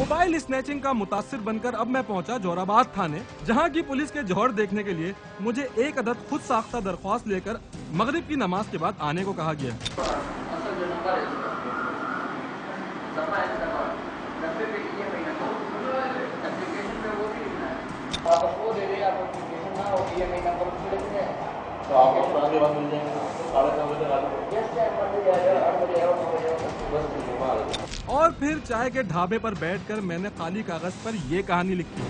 Mobile snatching का मुतासिर बनकर अब मैं पहुंचा जोराबाद थाने, जहां की पुलिस के जौहर देखने के लिए मुझे एक अदद खुद साख्ता दरख्वास्त लेकर मगरिब की नमाज के बाद आने को कहा गया। और फिर चाय के ढाबे पर बैठकर मैंने खाली कागज पर ये कहानी लिखी।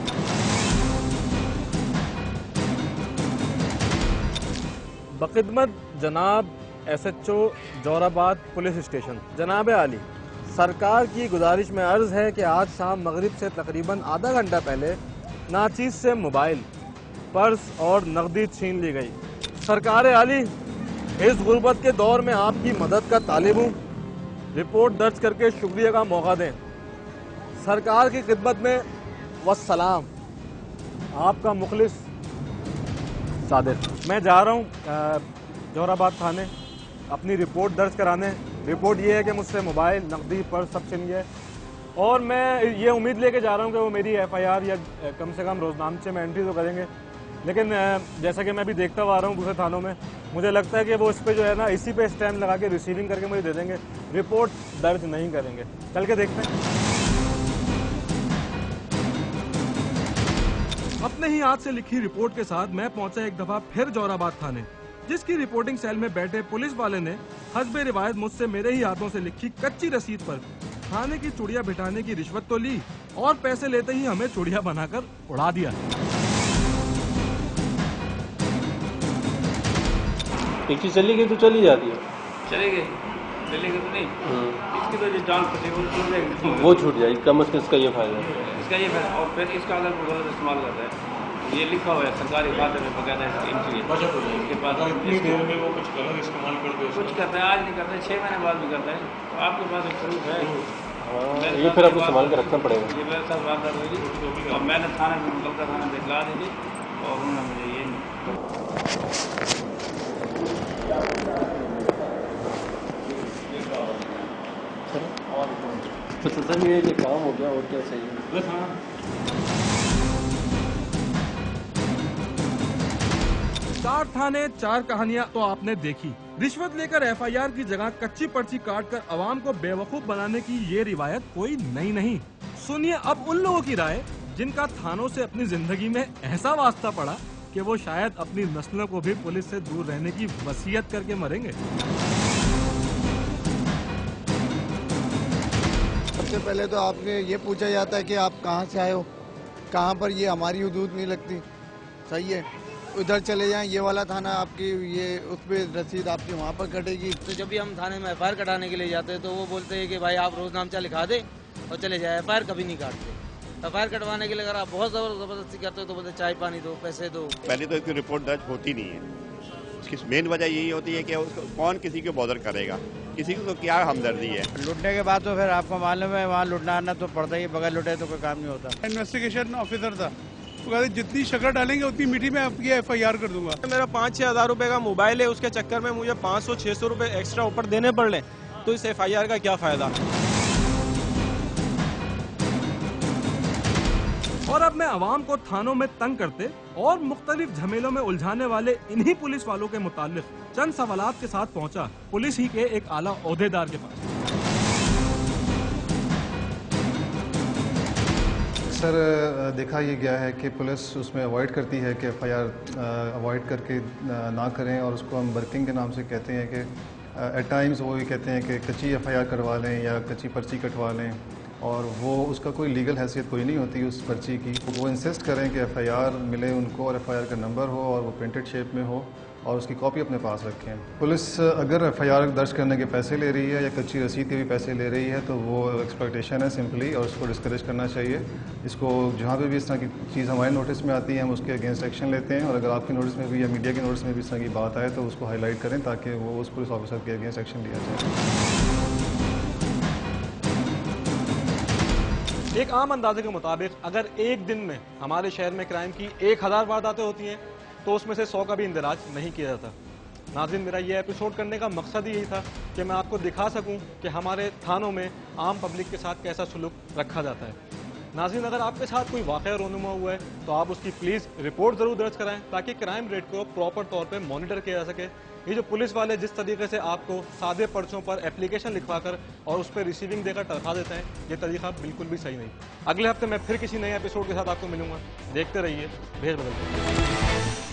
बखिदमत जनाब SHO जोराबाद पुलिस स्टेशन। जनाब आली, सरकार की गुजारिश में अर्ज है कि आज शाम मगरिब से तकरीबन आधा घंटा पहले नाचीज से मोबाइल, पर्स और नकदी छीन ली गई। सरकार आली, इस गुर्बत के दौर में आपकी मदद का तालिब हूँ। रिपोर्ट दर्ज करके शुक्रिया का मौका दें। सरकार की खिदमत में वस्सलाम, आपका मुखलिस सादिक। मैं जा रहा हूँ जोराबाद थाने अपनी रिपोर्ट दर्ज कराने। रिपोर्ट ये है कि मुझसे मोबाइल, नकदी, पर्स सब छिन गया और मैं ये उम्मीद लेके जा रहा हूँ कि वो मेरी FIR या कम से कम रोजनामचे में एंट्री तो करेंगे। लेकिन जैसा कि मैं भी देखता हुआ आ रहा हूँ दूसरे थानों में, मुझे लगता है कि वो इस पे जो है ना, इसी पे स्टैम्प लगा के रिसीविंग करके मुझे दे देंगे, रिपोर्ट दर्ज नहीं करेंगे। चल के देखते हैं। अपने ही हाथ से लिखी रिपोर्ट के साथ मैं पहुंचा एक दफा फिर जोराबाद थाने, जिसकी रिपोर्टिंग सेल में बैठे पुलिस वाले ने हस्बे रिवायत मुझसे मेरे ही हाथों से लिखी कच्ची रसीद पर थाने की चुड़िया बिठाने की रिश्वत तो ली और पैसे लेते ही हमें चुड़िया बनाकर उड़ा दिया। एक चीज चली गई तो चली जाती है, चलेगी चलेगी तो नहीं, इसकी तो जो जान फंसी वो छूट जाएगी, वो छूट जाएगी। कम से कम इसका ये फायदा है, इसका ये फायदा। और फिर इसका अगर वो गलत इस्तेमाल करता है, ये लिखा हुआ है सरकारी खाते में बकायदा एंट्री है उसके पास, इतनी देर में वो कुछ गलत इस्तेमाल कर दे, कुछ करता है, आज नहीं करता है, 6 महीने बाद भी करता है। तो आपके पास एक प्रूफ है, ये फिर आपको संभाल के रखना पड़ेगा। ये मेरे साथ बात होगी और मैंने थाने में मुकलका थाने दिखला दी थी और उन्होंने मुझे ये तो सर ये काम हो गया और क्या चाहिए। 4 थाने 4 कहानियां तो आपने देखी। रिश्वत लेकर FIR की जगह कच्ची पर्ची काट कर अवाम को बेवकूफ बनाने की ये रिवायत कोई नई नहीं। सुनिए अब उन लोगों की राय जिनका थानों से अपनी जिंदगी में ऐसा वास्ता पड़ा कि वो शायद अपनी नस्लों को भी पुलिस से दूर रहने की वसीयत करके मरेंगे। सबसे पहले तो आपने ये पूछा जाता है कि आप कहाँ से आए हो, कहाँ पर, ये हमारी हुदूद नहीं लगती, सही है। उधर चले जाएं, ये वाला थाना आपकी, ये उस पर रसीद आपकी वहाँ पर कटेगी। तो जब भी हम थाने में FIR कटाने के लिए जाते हैं तो वो बोलते हैं कि भाई आप रोजनामचा लिखा दे और चले जाए, FIR कभी नहीं काटते। FIR कटवाने के लिए अगर आप बहुत जबरदस्ती करते हो तो बोलते चाय पानी दो, पैसे दो। पहले तो इसकी रिपोर्ट दर्ज होती नहीं है। इसकी मेन वजह यही होती है कि उसको कौन किसी को बॉदर करेगा, किसी को क्या हमदर्दी है। लूटने के बाद तो फिर आपको मालूम है वहाँ लूटना आना तो पड़ता ही, बगैर लूटे तो कोई काम नहीं होता। इन्वेस्टिगेशन ऑफिसर था, तो कहते जितनी शक्ल डालेंगे उतनी मीठी में आपकी FIR कर दूंगा। मेरा 5-6 हज़ार रुपए का मोबाइल है, उसके चक्कर में मुझे 500-600 रुपए एक्स्ट्रा ऊपर देने पड़ रहे, तो इस FIR का क्या फायदा। और अब मैं अवाम को थानों में तंग करते और मुख्तलिफ झमेलों में उलझाने वाले इन्हीं पुलिस वालों के मुताल्लिक चंद सवालात के साथ पहुंचा पुलिस ही के एक आला ओहदेदार के पास। सर देखा ये गया है कि पुलिस उसमें अवॉइड करती है कि FIR अवॉइड करके ना करें, और उसको हम वर्किंग के नाम से कहते हैं कि एट टाइम्स वो ये कहते हैं कि कच्ची FIR करवा लें या कच्ची पर्ची कटवा लें, और वो उसका कोई लीगल हैसियत कोई नहीं होती उस पर्ची की। वो इंसिस्ट करें कि FIR मिले उनको और FIR का नंबर हो और वो प्रिंटेड शेप में हो और उसकी कॉपी अपने पास रखें। पुलिस अगर FIR दर्ज करने के पैसे ले रही है या कच्ची रसीद के भी पैसे ले रही है तो वो एक्सप्लॉयटेशन है सिंपली, और उसको डिस्करेज करना चाहिए। इसको जहाँ पे भी इस तरह की चीज़ हमारे नोटिस में आती है हम उसके अगेंस्ट एक्शन लेते हैं, और अगर आपके नोटिस में भी या मीडिया के नोटिस में भी इस तरह की बात आए तो उसको हाईलाइट करें ताकि वो उस पुलिस ऑफिसर के अगेंस्ट एक्शन लिया जाए। एक आम अंदाजे के मुताबिक अगर एक दिन में हमारे शहर में क्राइम की 1000 वारदातें होती हैं तो उसमें से 100 का भी इंदराज नहीं किया जाता। नाज़रीन, मेरा ये एपिसोड करने का मकसद ही यही था कि मैं आपको दिखा सकूं कि हमारे थानों में आम पब्लिक के साथ कैसा सलूक रखा जाता है। नाज़रीन, अगर आपके साथ कोई वाक़या रोनुमा हुआ है तो आप उसकी प्लीज़ रिपोर्ट ज़रूर दर्ज कराएं ताकि क्राइम रेट को प्रॉपर तौर पे मॉनिटर किया जा सके। ये जो पुलिस वाले जिस तरीके से आपको सादे पर्चों पर एप्लीकेशन लिखवाकर और उस पर रिसीविंग देकर तनख्वाह देते हैं, ये तरीका बिल्कुल भी सही नहीं। अगले हफ्ते मैं फिर किसी नए एपिसोड के साथ आपको मिलूंगा। देखते रहिए भेज बदलते।